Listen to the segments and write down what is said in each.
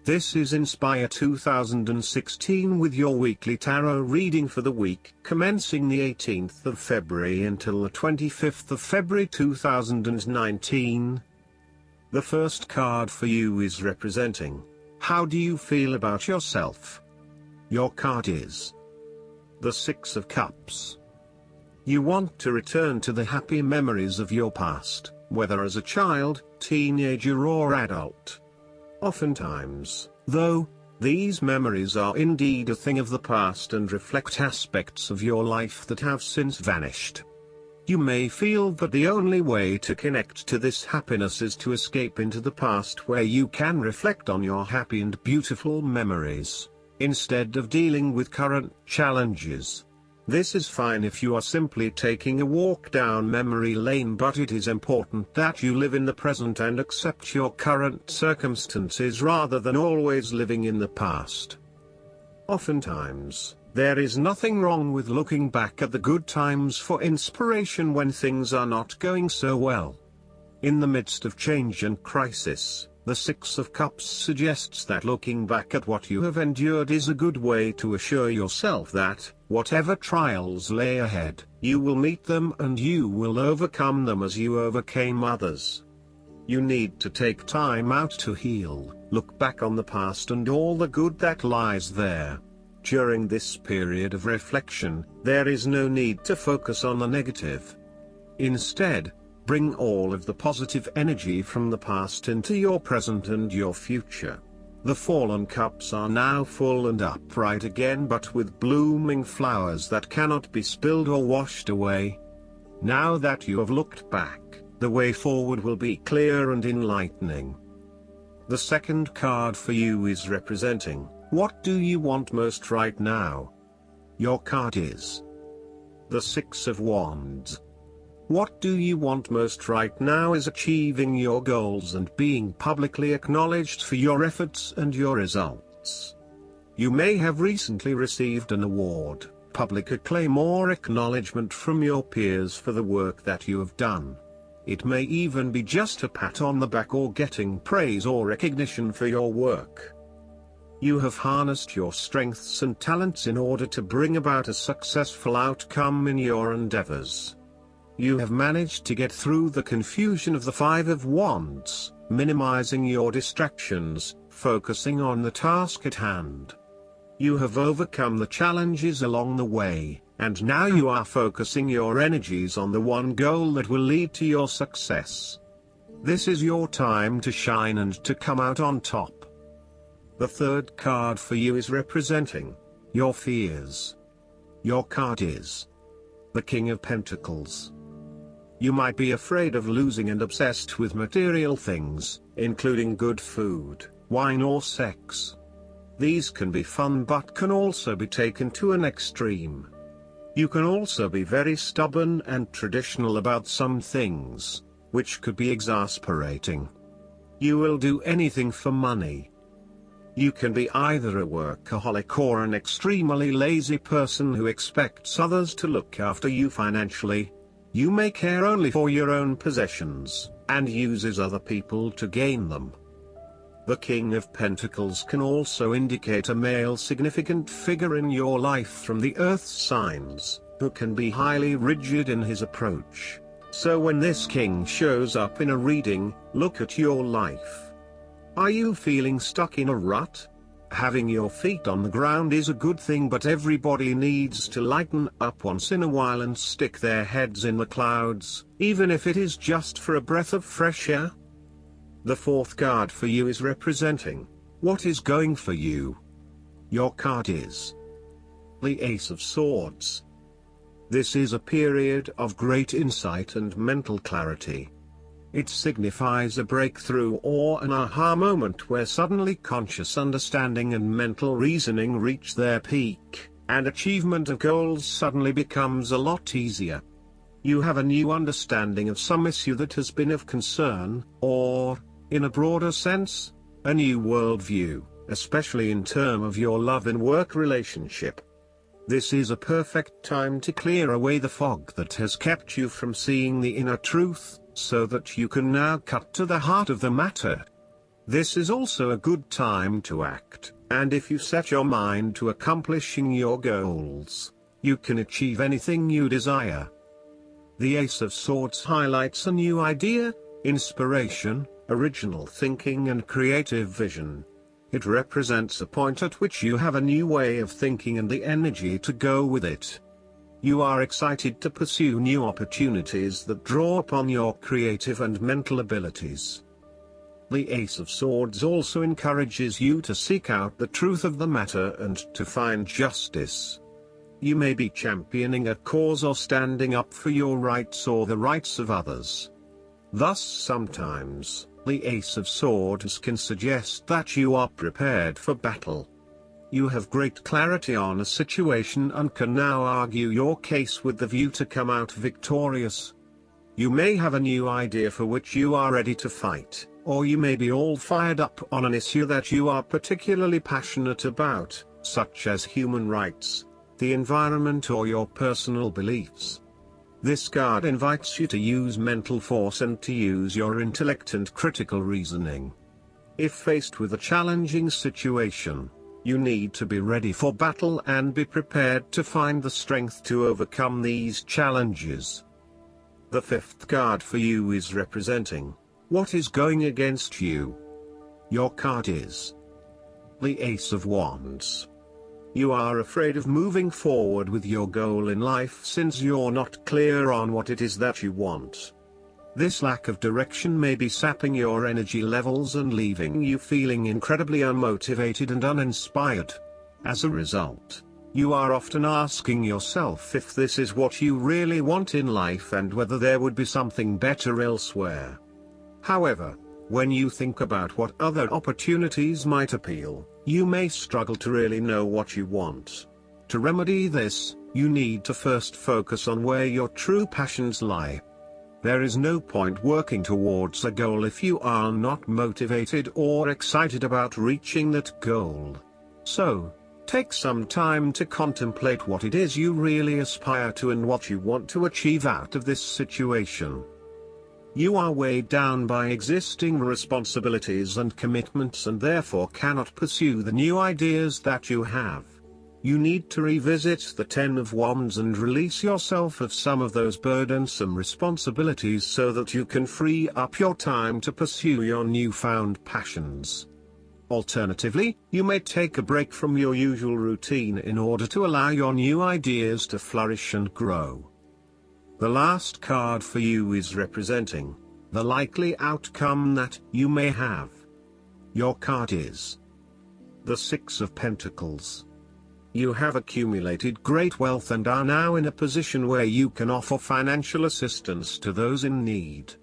This is Inspire 2016 with your weekly tarot reading for the week commencing the 18th of February until the 25th of February 2019. The first card for you is representing, how do you feel about yourself? Your card is the Six of Cups. You want to return to the happy memories of your past, whether as a child, teenager or adult. Oftentimes, though, these memories are indeed a thing of the past and reflect aspects of your life that have since vanished. You may feel that the only way to connect to this happiness is to escape into the past where you can reflect on your happy and beautiful memories, instead of dealing with current challenges. This is fine if you are simply taking a walk down memory lane, but it is important that you live in the present and accept your current circumstances rather than always living in the past. Oftentimes, there is nothing wrong with looking back at the good times for inspiration when things are not going so well. In the midst of change and crisis, the Six of Cups suggests that looking back at what you have endured is a good way to assure yourself that, whatever trials lay ahead, you will meet them and you will overcome them as you overcame others. You need to take time out to heal, look back on the past and all the good that lies there. During this period of reflection, there is no need to focus on the negative. Instead, bring all of the positive energy from the past into your present and your future. The fallen cups are now full and upright again, but with blooming flowers that cannot be spilled or washed away. Now that you have looked back, the way forward will be clear and enlightening. The second card for you is representing, what do you want most right now? Your card is the Six of Wands. What do you want most right now is achieving your goals and being publicly acknowledged for your efforts and your results. You may have recently received an award, public acclaim or acknowledgement from your peers for the work that you have done. It may even be just a pat on the back or getting praise or recognition for your work. You have harnessed your strengths and talents in order to bring about a successful outcome in your endeavors. You have managed to get through the confusion of the Five of Wands, minimizing your distractions, focusing on the task at hand. You have overcome the challenges along the way, and now you are focusing your energies on the one goal that will lead to your success. This is your time to shine and to come out on top. The third card for you is representing your fears. Your card is the King of Pentacles. You might be afraid of losing and obsessed with material things, including good food, wine or sex. These can be fun but can also be taken to an extreme. You can also be very stubborn and traditional about some things, which could be exasperating. You will do anything for money. You can be either a workaholic or an extremely lazy person who expects others to look after you financially. You may care only for your own possessions, and uses other people to gain them. The King of Pentacles can also indicate a male significant figure in your life from the earth signs, who can be highly rigid in his approach. So when this king shows up in a reading, look at your life. Are you feeling stuck in a rut? Having your feet on the ground is a good thing, but everybody needs to lighten up once in a while and stick their heads in the clouds, even if it is just for a breath of fresh air. The fourth card for you is representing what is going for you. Your card is the Ace of Swords. This is a period of great insight and mental clarity. It signifies a breakthrough or an aha moment where suddenly conscious understanding and mental reasoning reach their peak, and achievement of goals suddenly becomes a lot easier. You have a new understanding of some issue that has been of concern, or, in a broader sense, a new worldview, especially in terms of your love and work relationship. This is a perfect time to clear away the fog that has kept you from seeing the inner truth, so that you can now cut to the heart of the matter. This is also a good time to act, and if you set your mind to accomplishing your goals, you can achieve anything you desire. The Ace of Swords highlights a new idea, inspiration, original thinking and creative vision. It represents a point at which you have a new way of thinking and the energy to go with it. You are excited to pursue new opportunities that draw upon your creative and mental abilities. The Ace of Swords also encourages you to seek out the truth of the matter and to find justice. You may be championing a cause or standing up for your rights or the rights of others. Thus sometimes, the Ace of Swords can suggest that you are prepared for battle. You have great clarity on a situation and can now argue your case with the view to come out victorious. You may have a new idea for which you are ready to fight, or you may be all fired up on an issue that you are particularly passionate about, such as human rights, the environment or your personal beliefs. This card invites you to use mental force and to use your intellect and critical reasoning. If faced with a challenging situation, you need to be ready for battle and be prepared to find the strength to overcome these challenges. The fifth card for you is representing what is going against you. Your card is the Ace of Wands. You are afraid of moving forward with your goal in life since you're not clear on what it is that you want. This lack of direction may be sapping your energy levels and leaving you feeling incredibly unmotivated and uninspired. As a result, you are often asking yourself if this is what you really want in life and whether there would be something better elsewhere. However, when you think about what other opportunities might appeal, you may struggle to really know what you want. To remedy this, you need to first focus on where your true passions lie. There is no point working towards a goal if you are not motivated or excited about reaching that goal. So, take some time to contemplate what it is you really aspire to and what you want to achieve out of this situation. You are weighed down by existing responsibilities and commitments and therefore cannot pursue the new ideas that you have. You need to revisit the Ten of Wands and release yourself of some of those burdensome responsibilities so that you can free up your time to pursue your newfound passions. Alternatively, you may take a break from your usual routine in order to allow your new ideas to flourish and grow. The last card for you is representing the likely outcome that you may have. Your card is the Six of Pentacles. You have accumulated great wealth and are now in a position where you can offer financial assistance to those in need.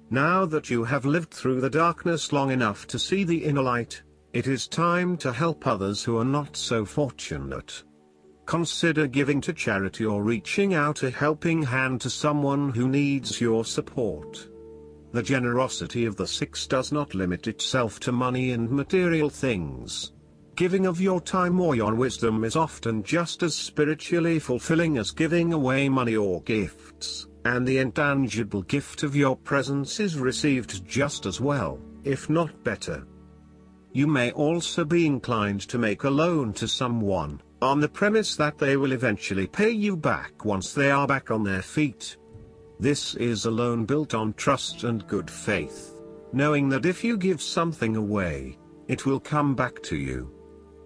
Now that you have lived through the darkness long enough to see the inner light, it is time to help others who are not so fortunate. Consider giving to charity or reaching out a helping hand to someone who needs your support. The generosity of the Six does not limit itself to money and material things. Giving of your time or your wisdom is often just as spiritually fulfilling as giving away money or gifts, and the intangible gift of your presence is received just as well, if not better. You may also be inclined to make a loan to someone, on the premise that they will eventually pay you back once they are back on their feet. This is a loan built on trust and good faith, knowing that if you give something away, it will come back to you.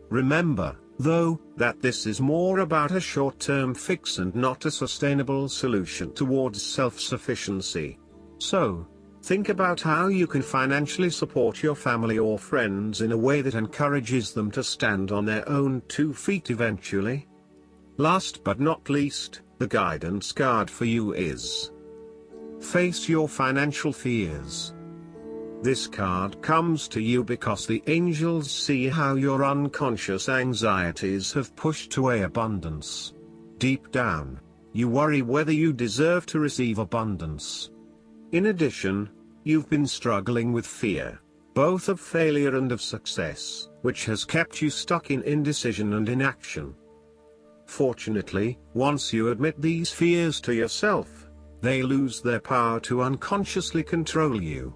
Remember, though, that this is more about a short-term fix and not a sustainable solution towards self-sufficiency. So, think about how you can financially support your family or friends in a way that encourages them to stand on their own 2 feet eventually. Last but not least, the guidance card for you is Face Your Financial Fears. This card comes to you because the angels see how your unconscious anxieties have pushed away abundance. Deep down, you worry whether you deserve to receive abundance. In addition, you've been struggling with fear, both of failure and of success, which has kept you stuck in indecision and inaction. Fortunately, once you admit these fears to yourself, they lose their power to unconsciously control you.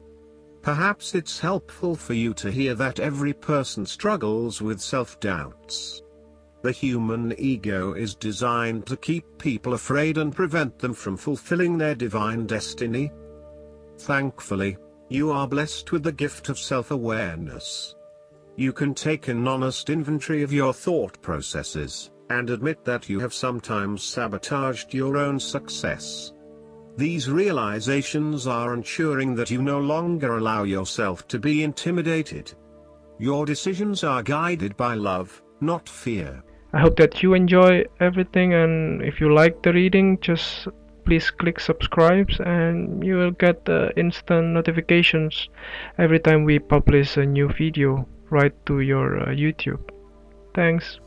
Perhaps it's helpful for you to hear that every person struggles with self-doubts. The human ego is designed to keep people afraid and prevent them from fulfilling their divine destiny. Thankfully, you are blessed with the gift of self-awareness. You can take an honest inventory of your thought processes, and admit that you have sometimes sabotaged your own success. These realizations are ensuring that you no longer allow yourself to be intimidated. Your decisions are guided by love, not fear. I hope that you enjoy everything, and if you like the reading, just please click subscribe and you will get instant notifications every time we publish a new video right to your YouTube. Thanks.